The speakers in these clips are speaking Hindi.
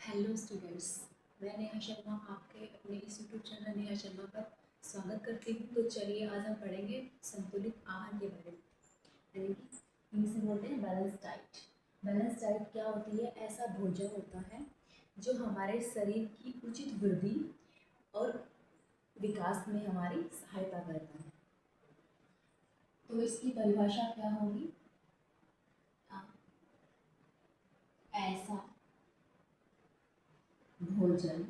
हेलो स्टूडेंट्स, मैं नेहा शर्मा आपके अपने इस यूट्यूब चैनल नेहा शर्मा पर स्वागत करती हूँ। तो चलिए आज हम पढ़ेंगे संतुलित आहार के बारे में, यानी कि इंग्लिश में बोलते हैं बैलेंस डाइट। बैलेंस डाइट क्या होती है? ऐसा भोजन होता है जो हमारे शरीर की उचित वृद्धि और विकास में हमारी सहायता करता है। तो इसकी परिभाषा क्या होगी? ऐसा भोजन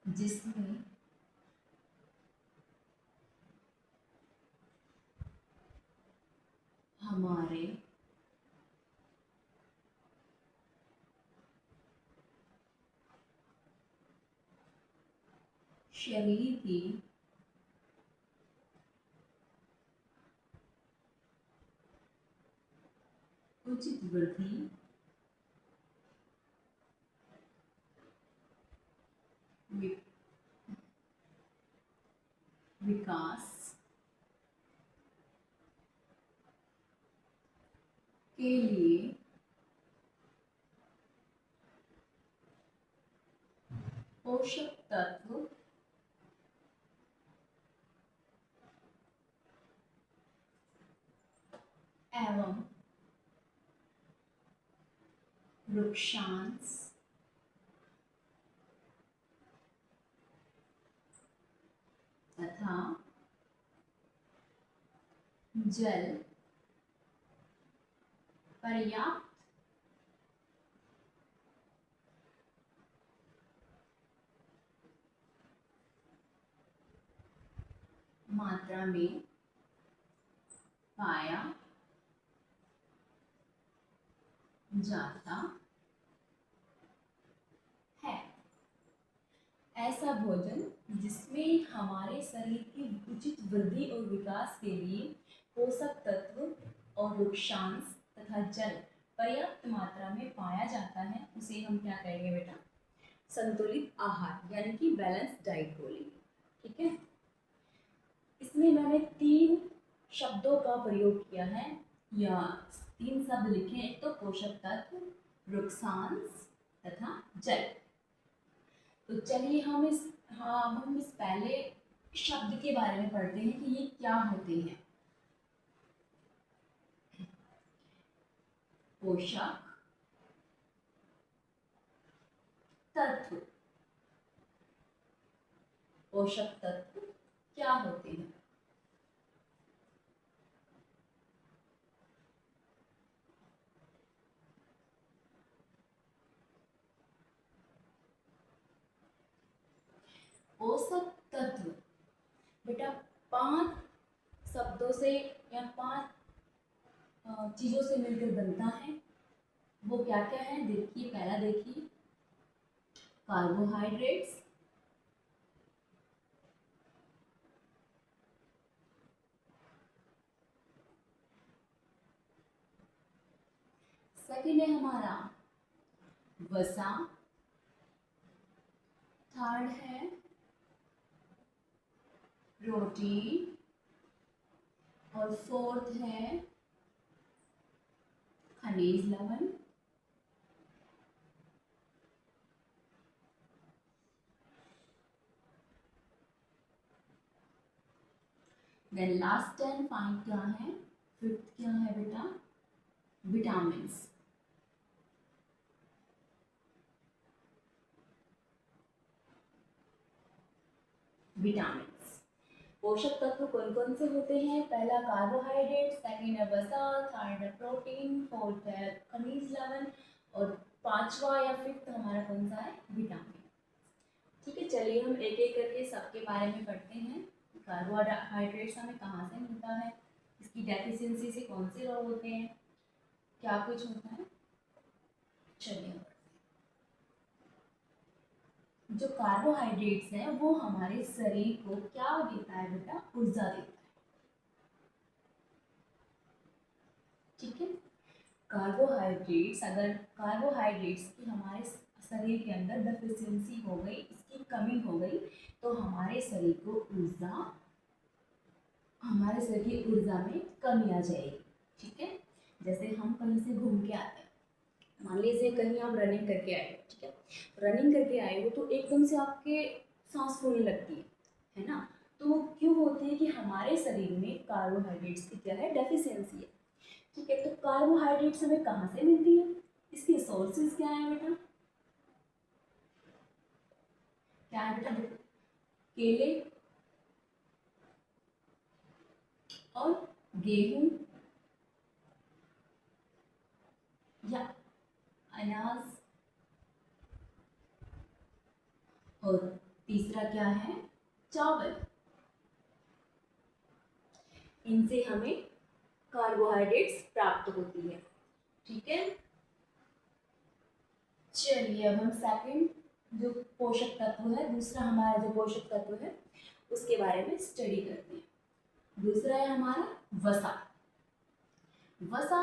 जिसमें हमारे शरीर की उचित वृद्धि, विकास के लिए पोषक तत्व एवं वृक्षांश तथा जल पर्याप्त मात्रा में पाया जाता है। ऐसा भोजन जिसमें हमारे शरीर की उचित वृद्धि और विकास के लिए पोषक तत्व और वृक्षांश तथा जल पर्याप्त मात्रा में पाया जाता है, उसे हम क्या कहेंगे बेटा? संतुलित आहार, यानी कि बैलेंस डाइट बोलेंगे। ठीक है, इसमें मैंने 3 शब्दों का प्रयोग किया है, या 3 शब्द लिखे। एक तो पोषक तत्व, वृक्षांश तथा जल। तो चलिए हम इस पहले शब्द के बारे में पढ़ते हैं कि ये क्या होते हैं। पोषक तत्व। पोषक तत्व क्या होते हैं? पोषक तत्व बेटा 5 शब्दों से या 5 चीजों से मिलकर बनता है। वो क्या क्या है देखिए। पहला देखिए, कार्बोहाइड्रेट्स, सेकंड है हमारा वसा, थर्ड है प्रोटीन, और फोर्थ है खनिज लवण। देन लास्ट एंड फाइनल क्या है? फिफ्थ क्या है बेटा? विटामिन्स। विटामिन्स पोषक तत्व कौन कौन से होते हैं? पहला कार्बोहाइड्रेट, सेकंड है वसा, थर्ड है प्रोटीन, फोर्थ है खनिज लवण, और 5वां या 5th हमारा कौन सा है? विटामिन। ठीक है, चलिए हम एक एक करके सबके बारे में पढ़ते हैं। कार्बोहाइड्रेट्स हमें कहाँ से मिलता है, इसकी डेफिशिएंसी से कौन से रोग होते हैं, क्या कुछ होता है। चलिए, जो कार्बोहाइड्रेट्स है वो हमारे शरीर को क्या देता है बेटा? ऊर्जा देता है। ठीक है, अगर कार्बोहाइड्रेट्स की हमारे शरीर के अंदर डेफिशिएंसी हो गई, इसकी कमी हो गई, तो हमारे शरीर की ऊर्जा में कमी आ जाएगी। ठीक है, जैसे हम कहीं से घूम के आते हैं, मान लीजिए कहीं आप रनिंग करके आए हो, ठीक है, रनिंग करके आए हो तो एकदम से आपके सांस फूलने लगती है ना। तो वो क्यों होती है कि हमारे शरीर में कार्बोहाइड्रेट्स की क्या है, डेफिशिएंसी है। ठीक है, तो कार्बोहाइड्रेट्स हमें कहाँ से मिलती है, इसके सोर्सेज क्या है बेटा, क्या है बेटा, देखो केले और गेहूं या अनाज, और तीसरा क्या है, चावल। इनसे हमें कार्बोहाइड्रेट्स प्राप्त होती है। ठीक है, चलिए अब हम सेकंड जो पोषक तत्व है, दूसरा हमारा जो पोषक तत्व है उसके बारे में स्टडी करते हैं। दूसरा है हमारा वसा। वसा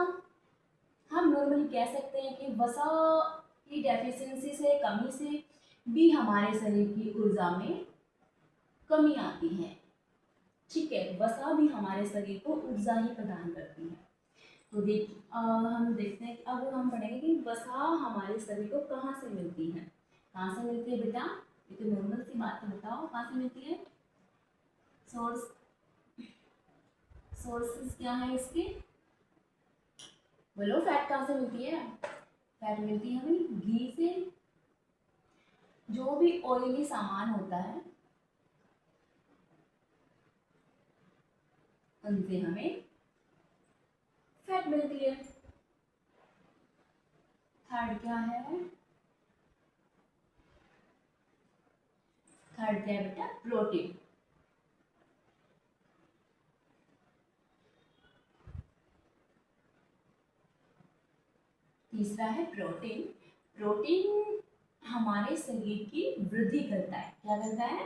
हम नॉर्मली कह सकते हैं कि वसा की डेफिशिएंसी से, कमी से भी हमारे शरीर की ऊर्जा में कमी आती है। ठीक है, वसा भी हमारे शरीर को ऊर्जा ही प्रदान करती है। तो हम देखते हैं कि अब हम पढ़ेंगे कि वसा हमारे शरीर को कहाँ से मिलती है। कहाँ से मिलती है बेटा, ये तो नॉर्मल सी बात है, बताओ कहाँ से मिलती है, सोर्सेस क्या है इसके, बोलो। फैट कहाँ से मिलती है, फैट मिलती है हमें घी से। जो भी ऑयली सामान होता है उनसे हमें फैट मिलती है। थर्ड क्या है, थर्ड क्या है बेटा, प्रोटीन। तीसरा है प्रोटीन। प्रोटीन हमारे शरीर की वृद्धि करता है, क्या करता है,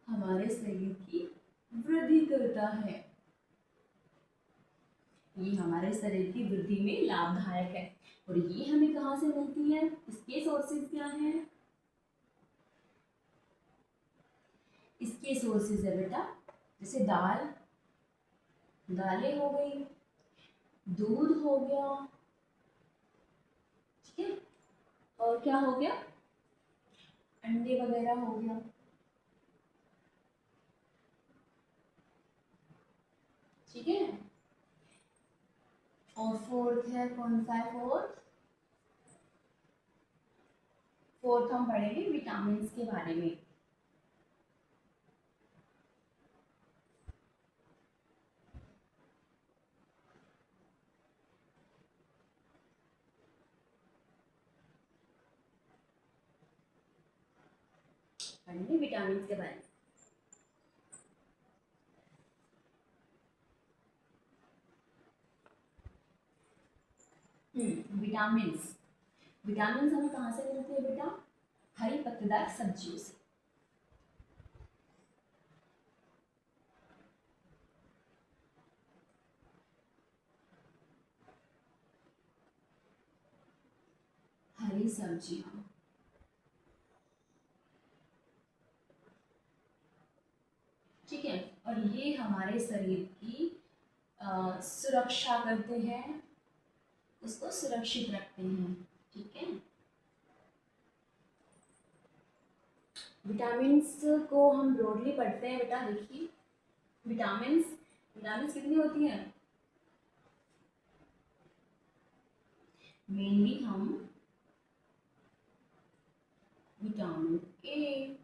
हमारे शरीर की वृद्धि करता है। ये हमारे शरीर की वृद्धि में लाभदायक है। और ये हमें कहाँ से मिलती है, इसके सोर्सेज क्या है, इसके सोर्सेज है बेटा जैसे दालें हो गई, दूध हो गया, ठीक है, और क्या हो गया, अंडे वगैरह हो गया। ठीक है, और फोर्थ है, कौन सा है फोर्थ, फोर्थ हम पढ़ेंगे विटामिन के बारे में। पढ़ेंगे विटामिन के बारे में। विटामिन विटामिन हमें कहाँ से मिलते हैं बेटा, हरी पत्तेदार सब्जियों से। हरी सब्जियां, ठीक है, और ये हमारे शरीर की सुरक्षा करते हैं, उसको सुरक्षित रखते हैं। ठीक है, विटामिन्स को हम ब्रॉडली पढ़ते हैं बेटा। देखिए विटामिन्स, विटामिन्स कितनी होती है, मेनली हम vitamin A,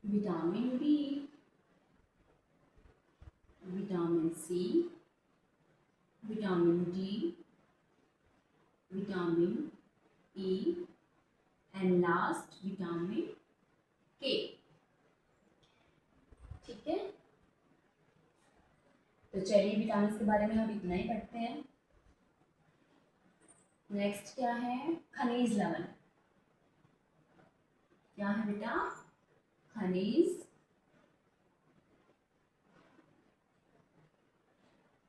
vitamin B, vitamin C, vitamin D, vitamin E and last vitamin K. ठीक है, तो चलिए विटामिन के बारे में हम इतना ही पढ़ते हैं। नेक्स्ट क्या है, खनिज लवण। क्या है बेटा, खनिज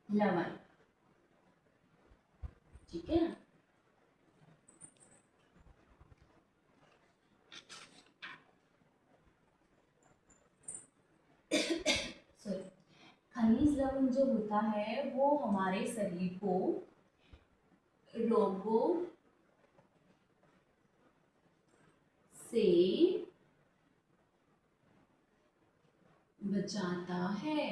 लवण। ठीक है, सॉरी, खनिज लवण जो होता है वो हमारे शरीर को रोगों से बचाता है।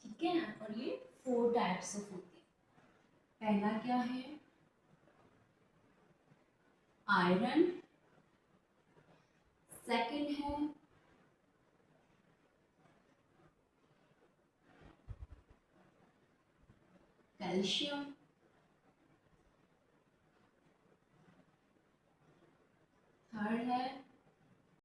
ठीक है ना। और ये 4 टाइप्स ऑफ होते हैं। पहला क्या है? आयरन। सेकंड है कैल्शियम।